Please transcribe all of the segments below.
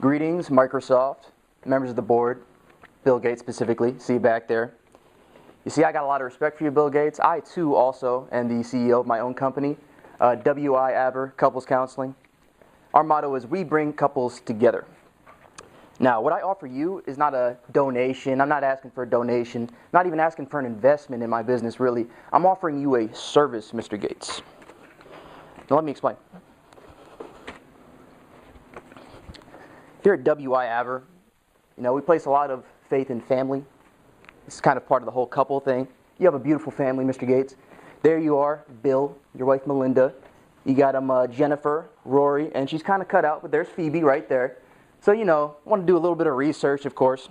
Greetings, Microsoft, members of the board, Bill Gates specifically, see you back there. You see, I got a lot of respect for you, Bill Gates. I, too, also am the CEO of my own company, WI Aber Couples Counseling. Our motto is, we bring couples together. Now, what I offer you is not a donation. I'm not asking for a donation, not even asking for an investment in my business, really. I'm offering you a service, Mr. Gates. Now, let me explain. Here at WI Aber, we place a lot of faith in family. It's kind of part of the whole couple thing. You have a beautiful family, Mr. Gates. There you are, Bill, your wife Melinda. You got Jennifer, Rory, and she's kind of cut out, but there's Phoebe right there. So, I want to do a little bit of research, of course.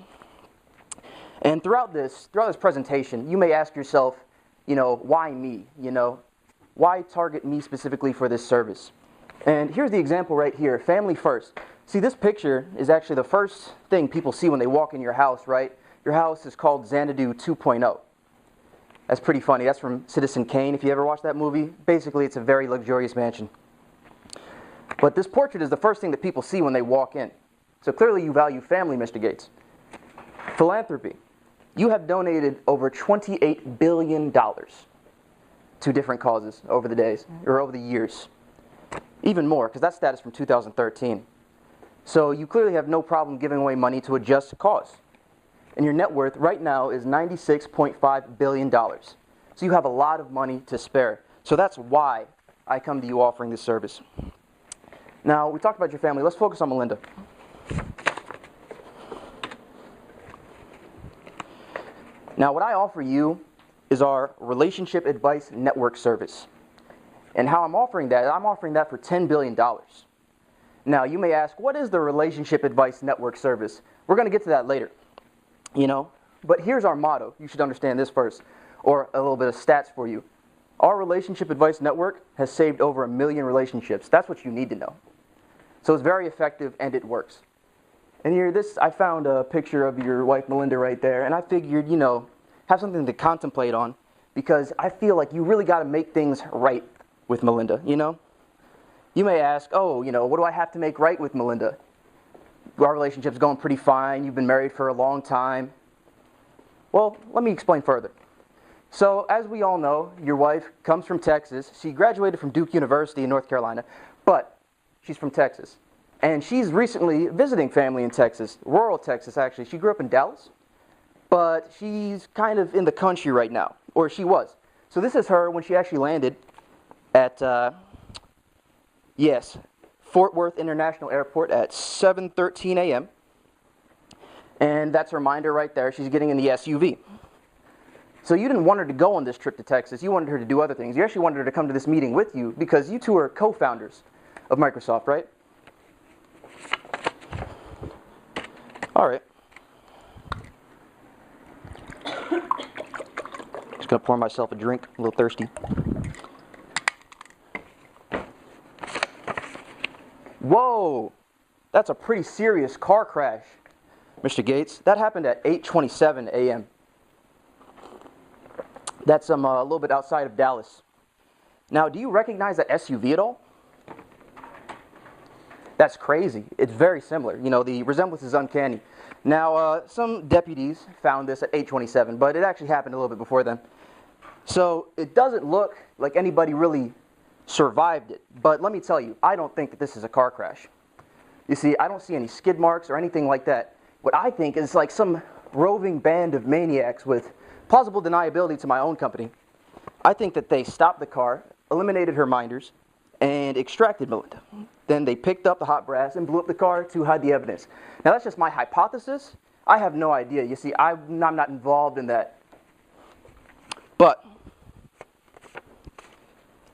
And throughout this presentation, you may ask yourself, why me? Why target me specifically for this service? And here's the example right here, family first. See, this picture is actually the first thing people see when they walk in your house, right? Your house is called Xanadu 2.0. That's pretty funny. That's from Citizen Kane, if you ever watched that movie. Basically, it's a very luxurious mansion. But this portrait is the first thing that people see when they walk in. So clearly you value family, Mr. Gates. Philanthropy. You have donated over $28 billion to different causes over the days, or over the years. Even more, because that stat is from 2013. So you clearly have no problem giving away money to a just cause. And your net worth right now is $96.5 billion. So you have a lot of money to spare. So that's why I come to you offering this service. Now, we talked about your family. Let's focus on Melinda. Now, what I offer you is our Relationship Advice Network service. And how I'm offering that for $10 billion. Now, you may ask, what is the Relationship Advice Network service? We're going to get to that later, But here's our motto. You should understand this first, or a little bit of stats for you. Our Relationship Advice Network has saved over 1 million relationships. That's what you need to know. So it's very effective, and it works. And here, I found a picture of your wife, Melinda, right there, and I figured, have something to contemplate on, because I feel like you really got to make things right with Melinda, You may ask, what do I have to make right with Melinda? Our relationship's going pretty fine. You've been married for a long time. Well, let me explain further. So, as we all know, your wife comes from Texas. She graduated from Duke University in North Carolina, but she's from Texas. And she's recently visiting family in Texas, rural Texas, actually. She grew up in Dallas, but she's kind of in the country right now, or she was. So this is her when she actually landed at, Fort Worth International Airport at 7:13 a.m. And that's her reminder right there. She's getting in the SUV. So you didn't want her to go on this trip to Texas. You wanted her to do other things. You actually wanted her to come to this meeting with you because you two are co-founders of Microsoft, right? All right. Just going to pour myself a drink. A little thirsty. Whoa! That's a pretty serious car crash, Mr. Gates. That happened at 8:27 a.m. That's a little bit outside of Dallas. Now, do you recognize that SUV at all? That's crazy. It's very similar. The resemblance is uncanny. Now, some deputies found this at 8:27, but it actually happened a little bit before then. So it doesn't look like anybody really survived it. But let me tell you, I don't think that this is a car crash. You see, I don't see any skid marks or anything like that. What I think is like some roving band of maniacs with plausible deniability to my own company. I think that they stopped the car, eliminated her minders, and extracted Melinda. Then they picked up the hot brass and blew up the car to hide the evidence. Now that's just my hypothesis. I have no idea. You see, I'm not involved in that. But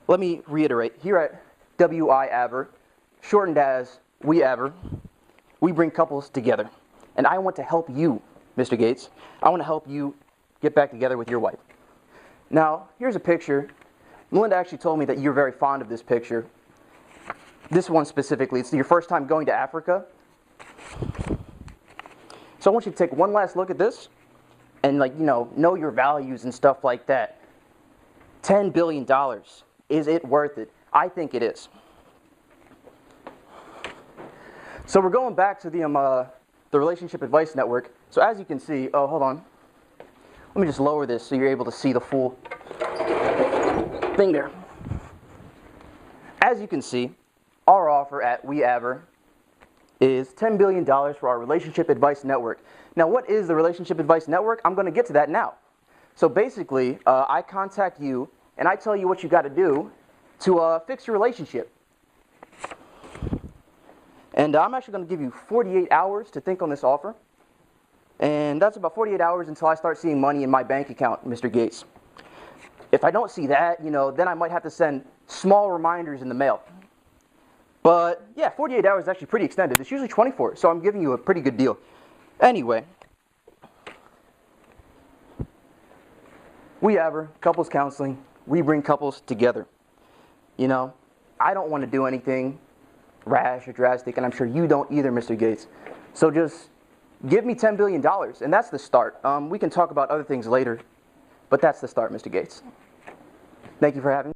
let me reiterate, here at WI Aber, shortened as We Aber, we bring couples together. And I want to help you, Mr. Gates. I want to help you get back together with your wife. Now, here's a picture. Melinda actually told me that you're very fond of this picture. This one specifically, it's your first time going to Africa. So I want you to take one last look at this and know your values and stuff like that. $10 billion. Is it worth it? I think it is. So we're going back to the Relationship Advice Network. So as you can see, oh, hold on. Let me just lower this so you're able to see the full thing there. As you can see, our offer at WeAver is $10 billion for our Relationship Advice Network. Now, what is the Relationship Advice Network? I'm going to get to that now. So basically, I contact you and I tell you what you got to do to fix your relationship. And I'm actually going to give you 48 hours to think on this offer. And that's about 48 hours until I start seeing money in my bank account, Mr. Gates. If I don't see that, then I might have to send small reminders in the mail. But yeah, 48 hours is actually pretty extended. It's usually 24, so I'm giving you a pretty good deal. Anyway, WeAver, couples counseling, we bring couples together. I don't want to do anything rash or drastic, and I'm sure you don't either, Mr. Gates. So just give me $10 billion, and that's the start. We can talk about other things later, but that's the start, Mr. Gates. Thank you for having me.